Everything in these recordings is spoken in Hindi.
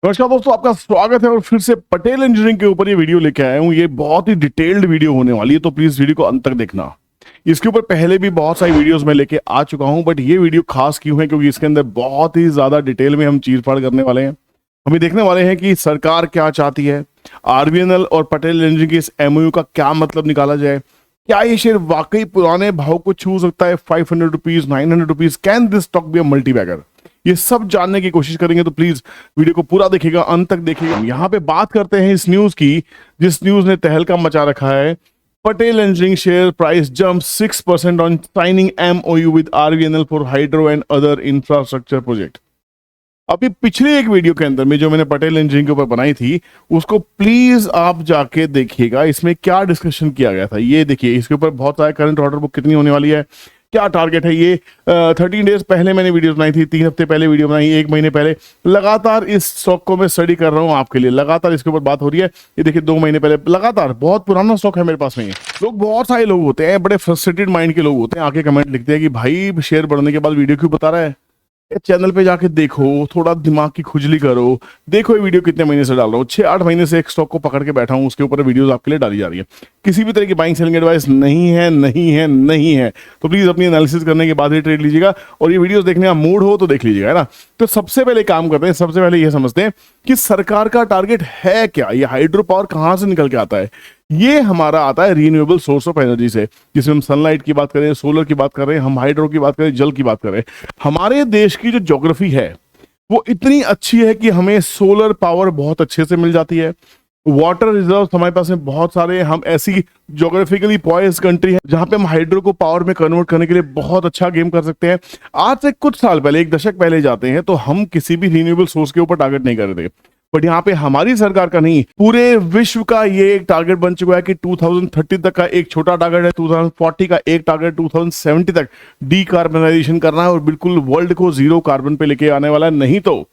नमस्कार दोस्तों, आपका स्वागत है और फिर से पटेल इंजीनियरिंग के ऊपर ये वीडियो लेके आया हूँ। ये बहुत ही डिटेल्ड वीडियो होने वाली है, तो प्लीज वीडियो को अंत तक देखना। इसके ऊपर पहले भी बहुत सारी वीडियोस मैं लेके आ चुका हूँ, बट ये वीडियो खास क्यों है क्योंकि इसके अंदर बहुत ही ज्यादा डिटेल में हम चीर फाड़ करने वाले हैं। हम देखने वाले हैं कि सरकार क्या चाहती है, आरबीएनएल और पटेल इंजीनियरिंग के इस एमओयू का क्या मतलब निकाला जाए। क्या ये शेयर वाकई पुराने भाव को छू सकता है? 500 rupees, 900 rupees, can this stock be a multibagger? ये सब जानने की कोशिश करेंगे, तो प्लीज वीडियो को पूरा देखिएगा, अंत तक देखिएगा। यहाँ पे बात करते हैं इस न्यूज की, जिस न्यूज ने तहलका मचा रखा है। Patel engineering share price jump 6% on signing MOU with RBNL for hydro and other infrastructure project. अभी पिछली एक वीडियो के अंदर में जो मैंने पटेल इंजीनियरिंग के ऊपर बनाई थी, उसको प्लीज आप जाके देखिएगा। इसमें क्या डिस्कशन किया गया था ये देखिए। इसके ऊपर बहुत सारा करंट ऑर्डर बुक कितनी होने वाली है, क्या टारगेट है। ये 13 डेज पहले मैंने वीडियो बनाई थी, 3 हफ्ते पहले वीडियो बनाई, 1 महीने पहले। लगातार इस स्टॉक को मैं स्टडी कर रहा हूँ आपके लिए, लगातार इसके ऊपर बात हो रही है। ये देखिए 2 महीने पहले, लगातार बहुत पुराना स्टॉक है मेरे पास में। ये लोग, बहुत सारे लोग होते हैं, बड़े फ्रस्ट्रेटेड माइंड के लोग होते हैं, आके कमेंट लिखते हैं कि भाई शेयर बढ़ने के बाद वीडियो क्यों बता रहा है। चैनल पे जाके देखो, थोड़ा दिमाग की खुजली करो, देखो ये वीडियो कितने महीने से डाल रहा हूँ। 6-8 महीने से एक स्टॉक को पकड़ के बैठा हूँ, उसके ऊपर वीडियोस आपके लिए डाली जा रही है। किसी भी तरह की बाइंग सेलिंग एडवाइस नहीं है, नहीं है, नहीं है। तो प्लीज अपनी एनालिसिस करने के बाद ही ट्रेड लीजिएगा, और ये वीडियोस देखने का मूड हो तो देख लीजिएगा, है ना। तो सबसे पहले काम करते हैं, सबसे पहले ये समझते हैं कि सरकार का टारगेट है क्या। ये हाइड्रो पावर कहाँ से निकल के आता है? ये हमारा आता है रीन्यूएबल सोर्स ऑफ एनर्जी से, जिसमें हम सनलाइट की बात करें, सोलर की बात करें, हम हाइड्रो की बात करें, जल की बात करें। हमारे देश की जो ज्योग्राफी है वो इतनी अच्छी है कि हमें सोलर पावर बहुत अच्छे से मिल जाती है। वाटर रिजर्व हमारे पास में बहुत सारे, हम ऐसी ज्योग्राफिकली पॉइज्ड कंट्री है जहां पे हम हाइड्रो को पावर में कन्वर्ट करने के लिए बहुत अच्छा गेम कर सकते हैं। आज से कुछ साल पहले, 1 दशक पहले जाते हैं, तो हम किसी भी रीन्यूएबल सोर्स के ऊपर टारगेट नहीं कर रहे थे। बट यहाँ पे हमारी सरकार का नहीं, पूरे विश्व का ये एक टारगेट बन चुका है कि 2030 तक का एक छोटा टारगेट है, 2040 का एक टारगेट, 2070 तक डीकार्बनाइजेशन करना है और बिल्कुल वर्ल्ड को जीरो कार्बन पे लेके आने वाला है। नहीं तो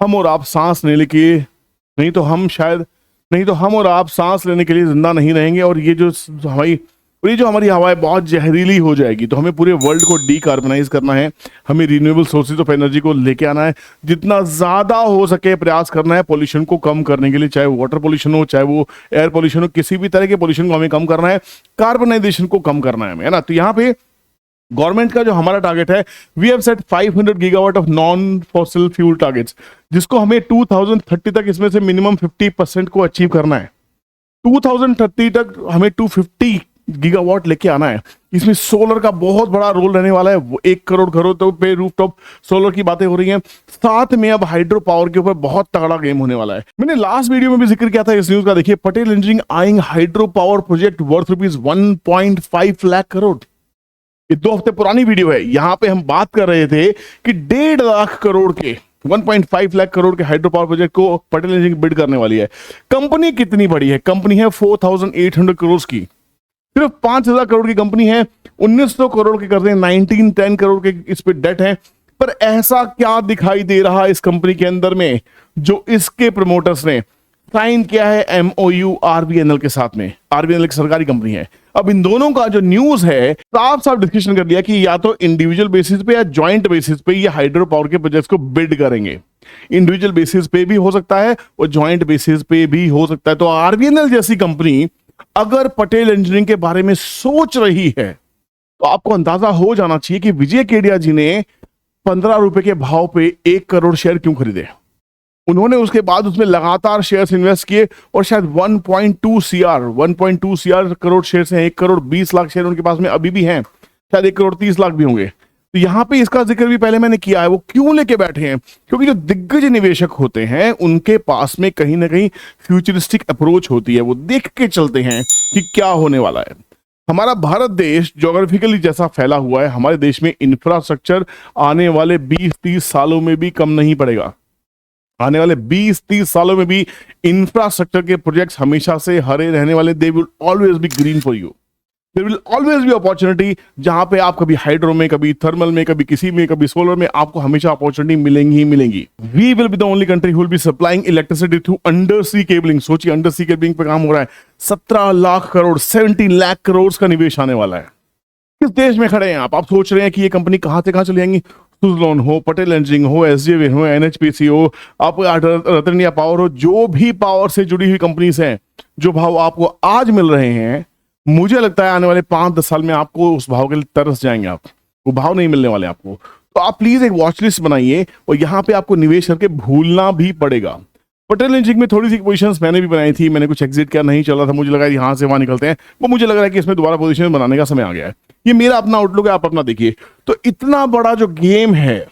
हम और आप सांस लेने के, नहीं तो हम शायद, नहीं तो हम और आप सांस लेने के लिए जिंदा नहीं रहेंगे, और ये जो हमारी हवाएं बहुत जहरीली हो जाएगी। तो हमें पूरे वर्ल्ड को डीकार्बनाइज करना है, हमें रिन्यूएबल सोर्सेज ऑफ एनर्जी को लेके आना है, जितना ज्यादा हो सके प्रयास करना है पोल्यूशन को कम करने के लिए, चाहे वो वाटर पोल्यूशन हो, चाहे वो एयर पोल्यूशन हो, किसी भी तरह के पोल्यूशन को हमें कम करना है, कार्बनाइजेशन को कम करना है हमें, है ना। तो यहाँ पे गवर्नमेंट का जो हमारा टारगेट है, we have set 500 gigawatt of non fossil fuel targets, जिसको हमें 2030 तक इसमें से मिनिमम 50% को अचीव करना है। 2030 तक हमें 250 गीगावाट लेके आना है। इसमें सोलर का बहुत बड़ा रोल रहने वाला है। 1 करोड़ घरों तो पे रूफटॉप सोलर की बातें हो रही हैं। साथ में अब हाइड्रो पावर के ऊपर बहुत तगड़ा गेम होने वाला है। मैंने लास्ट वीडियो में भी जिक्र किया था इस न्यूज का। देखिए, Patel engineering eyeing hydro power project worth rupees 1.5 lakh crore. ये 2 हफ्ते पुरानी वीडियो है। यहां पे हम बात कर रहे थे कि 1.5 लाख करोड़ के, 1.5 लाख करोड़ के हाइड्रो पावर प्रोजेक्ट को पटेल इंजीनियरिंग बिड करने वाली है। कंपनी कितनी बड़ी है? कंपनी है 4,800 करोड़ की। सिर्फ 5,000 करोड़ की कंपनी है। 1,900 करोड़ के कर्जे, 1910 करोड़ के इस पे डेट है। पर ऐसा क्या दिखाई दे रहा इस कंपनी के अंदर में जो इसके प्रमोटर्स ने साइन किया है एमओयू आरबीएनएल के साथ में? आरबीएनएल की सरकारी कंपनी है। अब इन दोनों का जो न्यूज है, साफ साफ डिस्कशन कर लिया कि या तो इंडिविजुअल बेसिस पे या ज्वाइंट बेसिस पे ये हाइड्रो पावर के प्रोजेक्ट्स को बिड करेंगे। इंडिविजुअल बेसिस पे भी हो सकता है और ज्वाइंट बेसिस पे भी हो सकता है। तो आरबीएनएल जैसी कंपनी अगर पटेल इंजीनियरिंग के बारे में सोच रही है, तो आपको अंदाजा हो जाना चाहिए कि विजय केडिया जी ने 15 रुपए के भाव पे 1 करोड़ शेयर क्यों खरीदे। उन्होंने उसके बाद उसमें लगातार शेयर्स इन्वेस्ट किए और शायद 1.2 सीआर करोड़ शेयर्स हैं। 1 करोड़ 20 लाख शेयर उनके पास में अभी भी हैं, शायद 1 करोड़ 30 लाख भी होंगे। तो यहां पे इसका जिक्र भी पहले मैंने किया है। वो क्यों लेके बैठे हैं? क्योंकि जो दिग्गज निवेशक होते हैं उनके पास में कहीं ना कहीं फ्यूचरिस्टिक अप्रोच होती है। वो देख के चलते हैं कि क्या होने वाला है। हमारा भारत देश ज्योग्राफिकली जैसा फैला हुआ है, हमारे देश में इंफ्रास्ट्रक्चर आने वाले 20-30 सालों में भी कम नहीं पड़ेगा। आने वाले 20-30 सालों में भी इंफ्रास्ट्रक्चर के प्रोजेक्ट्स हमेशा से हरे रहने वाले। They will always be green for you. There will always be opportunity. जहां पे आप कभी हाइड्रो में, कभी थर्मल में, कभी किसी में, कभी सोलर में, आपको हमेशा अपॉर्चुनिटी मिलेंगी ही मिलेंगी। We will be the only country who will be supplying electricity through under sea cabling. सोचिए, अंडर सी केबलिंग पे काम हो रहा है। 17 लाख करोड़, 17 लाख करोड़ का निवेश आने वाला है। किस देश में खड़े हैं आप? सोच रहे हैं कि ये कंपनी कहां से कहां चली जाएंगी? सुजलॉन हो, पटेल इंजीनियरिंग हो, एसजेवीएन हो, एनएचपीसी हो, आप रतन इंडिया पावर हो, जो भी पावर से जुड़ी हुई कंपनीज हैं, जो भाव आपको आज मिल रहे हैं, मुझे लगता है आने वाले 5-10 साल में आपको उस भाव के लिए तरस जाएंगे आप, वो भाव नहीं मिलने वाले आपको। तो आप प्लीज एक वॉच लिस्ट बनाइए और यहाँ पे आपको निवेश करके भूलना भी पड़ेगा। पटेल इंजीनियरिंग में थोड़ी सी पोजीशंस मैंने भी बनाई थी, मैंने कुछ एग्जिट किया, नहीं चल रहा था, मुझे लगा यहाँ से वहां निकलते हैं, वो मुझे लग रहा है कि इसमें दोबारा पोजीशन बनाने का समय आ गया है। ये मेरा अपना आउटलुक है, आप अपना देखिए। तो इतना बड़ा जो गेम है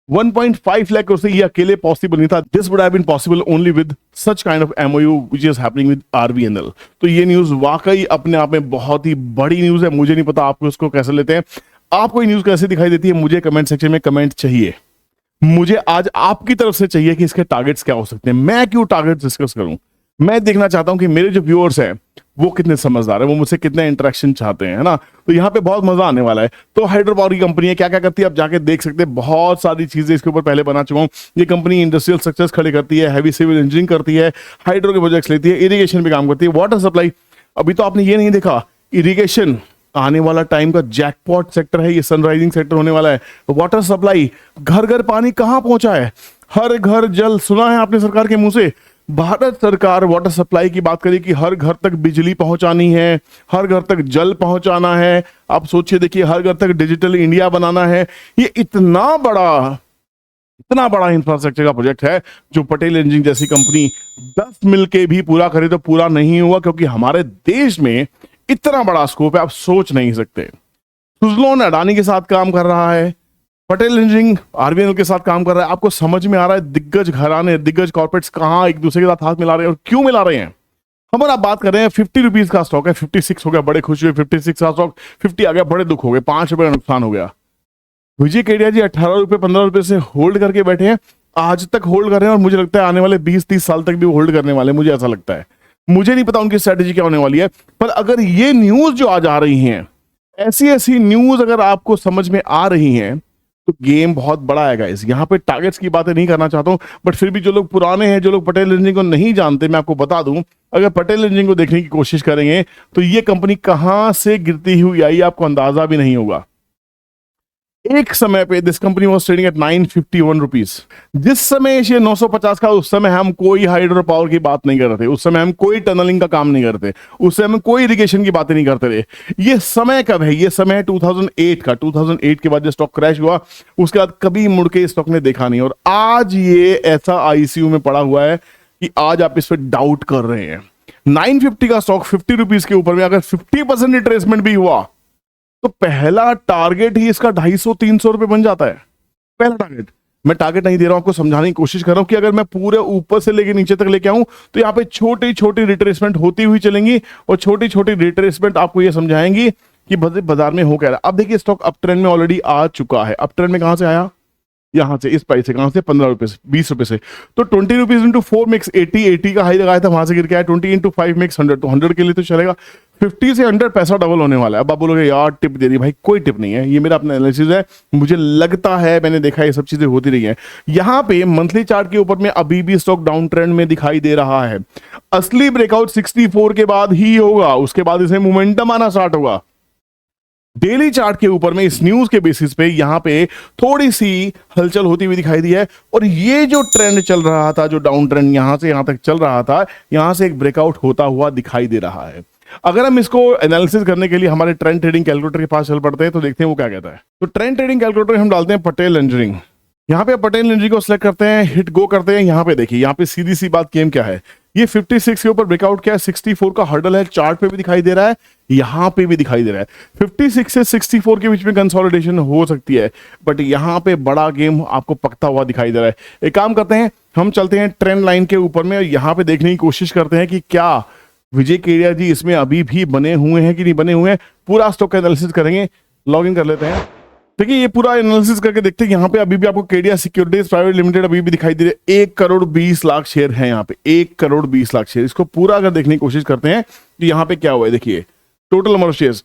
1.5 लाख करोड़ से, ये अकेले पॉसिबल नहीं था। This would have been possible only with such kind of MOU which is happening with RBNL. तो ये न्यूज वाकई अपने आप में बहुत ही बड़ी न्यूज है। मुझे नहीं पता आपको इसको कैसे लेते हैं, आपको ये न्यूज कैसे दिखाई देती है, मुझे कमेंट सेक्शन में कमेंट चाहिए। मुझे आज आपकी तरफ से चाहिए कि इसके टारगेट्स क्या हो सकते हैं। मैं क्यों टारगेट डिस्कस करूं, मैं देखना चाहता हूं कि मेरे जो व्यूअर्स हैं वो कितने समझदार है, वो मुझसे कितने इंटरेक्शन चाहते हैं, है ना। तो यहाँ पे बहुत मजा आने वाला है। तो हाइड्रो पावर की कंपनी है, क्या क्या करती है आप जाके देख सकते हैं, बहुत सारी चीजें इसके ऊपर पहले बना चुका हूं। ये कंपनी इंडस्ट्रियल स्ट्रक्चर्स खड़े करती है, हैवी सिविल इंजीनियरिंग करती है, हाइड्रो के प्रोजेक्ट्स लेती है, इरिगेशन पे काम करती है, वाटर सप्लाई। अभी तो आपने ये नहीं देखा, इरिगेशन आने वाला टाइम का जैकपॉट सेक्टर है, ये सनराइजिंग सेक्टर होने वाला है। वाटर सप्लाई, घर घर पानी कहां पहुंचा है, हर घर जल, सुना है आपने सरकार के मुंह से। भारत सरकार वाटर सप्लाई की बात करी कि हर घर तक बिजली पहुंचानी है, हर घर तक जल पहुंचाना है। आप सोचिए, देखिए, हर घर तक डिजिटल इंडिया बनाना है। ये इतना बड़ा इंफ्रास्ट्रक्चर का प्रोजेक्ट है जो पटेल इंजीनियरिंग जैसी कंपनी 10 मिलके भी पूरा करे तो पूरा नहीं हुआ, क्योंकि हमारे देश में इतना बड़ा स्कोप है, आप सोच नहीं सकते। सुजलॉन अडानी के साथ काम कर रहा है, पटेल इंजीनियरिंग आरबीएनएल के साथ काम कर रहा है। आपको समझ में आ रहा है दिग्गज घराने, दिग्गज कॉर्पोरेट्स कहां एक दूसरे के साथ हाथ मिला रहे हैं और क्यों मिला रहे हैं। हम और आप बात कर रहे हैं 50 रुपीज का स्टॉक है, 56 हो गया, बड़े खुश हुए। 56 का स्टॉक 50 आ गया, बड़े दुख हो गए, 5 रुपए का नुकसान हो गया। विजय केडिया जी 18 रुपए 15 रुपए से होल्ड करके बैठे हैं, आज तक होल्ड कर रहे हैं और मुझे लगता है आने वाले 20-30 साल तक भी होल्ड करने वाले, मुझे ऐसा लगता है। मुझे नहीं पता उनकी स्ट्रेटेजी क्या होने वाली है, पर अगर ये न्यूज जो आज आ रही हैं, ऐसी न्यूज अगर आपको समझ में आ रही हैं, तो गेम बहुत बड़ा है गाइस। यहाँ पे टारगेट्स की बातें नहीं करना चाहता हूं, बट फिर भी जो लोग पुराने हैं, जो लोग पटेल इंजीनियरिंग को नहीं जानते, मैं आपको बता दूं, अगर पटेल इंजीनियरिंग को देखने की कोशिश करेंगे तो ये कंपनी कहां से गिरती हुई आई आपको अंदाजा भी नहीं होगा। एक समय पे this company was trading at 951 rupees. जिस समय ये 950 का, उस समय हम कोई हाइड्रो पावर की बात नहीं कर रहे थे, उस समय हम कोई टनलिंग का काम नहीं करते, उस समय हम कोई इरिगेशन की बातें नहीं करते थे। ये समय कब है, ये समय है 2008 का। 2008 के बाद जो स्टॉक क्रैश हुआ, उसके बाद कभी मुड़ के स्टॉक ने देखा नहीं, और आज ये ऐसा आईसीयू में पड़ा हुआ है कि आज आप इस पर डाउट कर रहे हैं। 950 का स्टॉक 50 रुपीज के ऊपर में अगर 50% रिट्रेसमेंट भी हुआ तो पहला टारगेट ही इसका 250-300 रुपए बन जाता है। पहला टारगेट, मैं टारगेट नहीं दे रहा हूं, आपको समझाने की कोशिश कर रहा हूं कि अगर मैं पूरे ऊपर से लेके नीचे तक लेके आऊं तो यहाँ पे छोटी छोटी रिट्रेसमेंट होती हुई चलेंगी, और छोटी छोटी रिट्रेसमेंट आपको ये समझाएंगी कि बाजार में हो क्या रहा है। अब देखिए, स्टॉक अप ट्रेंड में ऑलरेडी आ चुका है। अप ट्रेंड में कहां से आया, यहां से, इस प्राइस से, कहां से, 15 रुपए से, 20 रुपए से। तो 20 रुपीज इंटू 4 मेक्स 80 का हाई लगाया था, वहां से गिर के आया। 20 इंटू 5 मेक्स 100, तो 100 के लिए तो चलेगा। 50 से 100 पैसा डबल होने वाला है। अब आप बोलोगे यार टिप दे दी, भाई कोई टिप नहीं है, ये मेरा अपना एनालिसिस है, मुझे लगता है, मैंने देखा ये सब चीजें होती रही है। यहां पे मंथली चार्ट के ऊपर में अभी भी स्टॉक डाउन ट्रेंड में दिखाई दे रहा है। असली ब्रेकआउट 64 के बाद ही होगा, उसके बाद इसमें मोमेंटम आना स्टार्ट होगा। डेली चार्ट के ऊपर में इस न्यूज के बेसिस पे यहां पे थोड़ी सी हलचल होती हुई दिखाई दी है, और ये जो ट्रेंड चल रहा था, जो डाउन ट्रेंड यहां से यहां तक चल रहा था, यहां से एक ब्रेकआउट होता हुआ दिखाई दे रहा है। अगर हम इसको एनालिसिस करने के लिए हमारे ट्रेंड ट्रेडिंग कैलकुलेटर के पास चल पड़ते हैं तो देखते हैं वो क्या कहता है। तो ट्रेंड ट्रेडिंग कैलकुलेटर हम डालते हैं पटेल इंजीनियरिंग, यहाँ पे पटेल इंजीनियरिंग को सिलेक्ट करते हैं, हिट गो करते हैं। यहाँ पे देखिए, यहाँ पे सीधी सी बात गेम क्या है, ये 56 के ऊपर ब्रेकआउट किया है, 64 का हर्डल है, चार्ट पे भी दिखाई दे रहा है, यहां पे भी दिखाई दे रहा है। 56 से 64 के बीच में कंसोलिडेशन हो सकती है, बट यहां पे बड़ा गेम आपको पकता हुआ दिखाई दे रहा है। एक काम करते हैं, हम चलते हैं ट्रेंड लाइन के ऊपर में, यहां पे देखने की कोशिश करते हैं कि क्या विजय केडिया जी इसमें अभी भी बने हुए हैं कि नहीं बने हुए हैं। पूरा स्टॉक का एनालिसिस करेंगे, लॉग इन कर लेते हैं। देखिए, ये पूरा एनालिसिस करके देखते हैं, यहाँ पे अभी भी आपको केडिया सिक्योरिटीज प्राइवेट लिमिटेड अभी भी दिखाई दे रहे हैं। 1 करोड़ 20 लाख शेयर है यहाँ पे, 1 करोड़ 20 लाख शेयर। इसको पूरा अगर देखने की कोशिश करते हैं कि यहाँ पे क्या हुआ है, देखिए टोटल नंबर ऑफ शेयर्स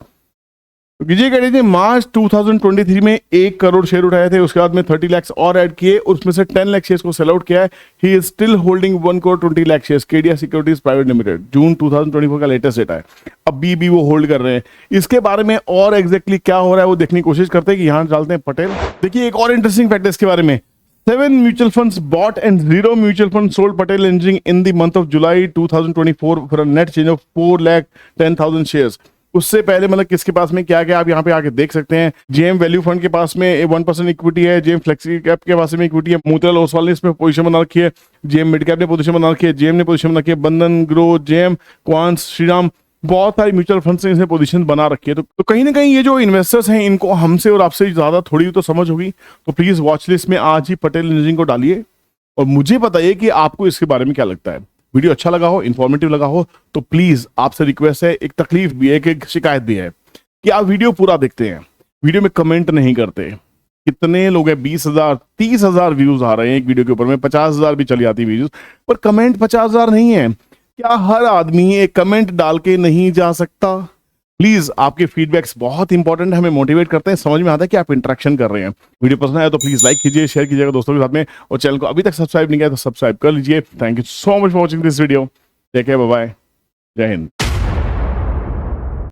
विजय गणेश ने मार्च 2023 में 1 करोड़ शेयर उठाए थे, उसके बाद में 30 लाख और ऐड किए, उसमें से 10 लाख शेयर्स को सेल आउट किया है। He is still holding 1 crore 20 lakh shares Kedia securities private limited. June 2024 का लेटेस्ट डेटा है, अभी भी वो होल्ड कर रहे हैं। इसके बारे में और एग्जैक्टली क्या हो रहा है वो देखने की कोशिश करते हैं कि यहाँ डालते हैं पटेल। देखिए एक और इंटरेस्टिंग फैक्ट है इसके बारे में, 7 mutual funds bought and 0 mutual funds sold Patel Engineering in the month of July 2024 for a net change of 4,10,000 shares। उससे पहले मतलब किसके पास में क्या क्या आप यहाँ पे आके देख सकते हैं। जेएम वैल्यू फंड के पास में 1% इक्विटी है, जेएम फ्लेक्सी कैप के पास में इक्विटी है, मोतीलाल ओसवाल ने इसमें पोजीशन बना रखी है, जेएम मिड कैप ने पोजीशन बना रखी है, जेएम ने पोजीशन बना रखी है, बंधन ग्रो, जेएम क्वांस, श्रीराम, बहुत सारी म्यूचुअल फंड्स ने इसमें पोजीशन बना रखी है। तो कहीं ना कहीं ये जो इन्वेस्टर्स हैं इनको हमसे और आपसे ज्यादा थोड़ी तो समझ होगी। तो प्लीज वॉच लिस्ट में आज ही पटेल इंजीनियरिंग को डालिए और मुझे बताइए कि आपको इसके बारे में क्या लगता है। वीडियो अच्छा लगा हो, इंफॉर्मेटिव लगा हो तो प्लीज आपसे रिक्वेस्ट है, एक तकलीफ भी है, एक शिकायत भी है कि आप वीडियो पूरा देखते हैं, वीडियो में कमेंट नहीं करते। कितने लोग हैं, 20,000 30,000 व्यूज आ रहे हैं एक वीडियो के ऊपर में, 50,000 भी चली आती व्यूज, पर कमेंट 50,000 नहीं है। क्या हर आदमी एक कमेंट डाल के नहीं जा सकता? प्लीज आपके फीडबैक्स बहुत इंपॉर्टेंट है, हमें मोटिवेट करते हैं, समझ में आता है कि आप इंटरेक्शन कर रहे हैं। वीडियो पसंद आया तो प्लीज लाइक कीजिए, शेयर कीजिएगा दोस्तों के साथ में, और चैनल को अभी तक सब्सक्राइब नहीं किया तो सब्सक्राइब कर लीजिए। Thank you so much for watching this video. Take care, bye bye, Jai Hind.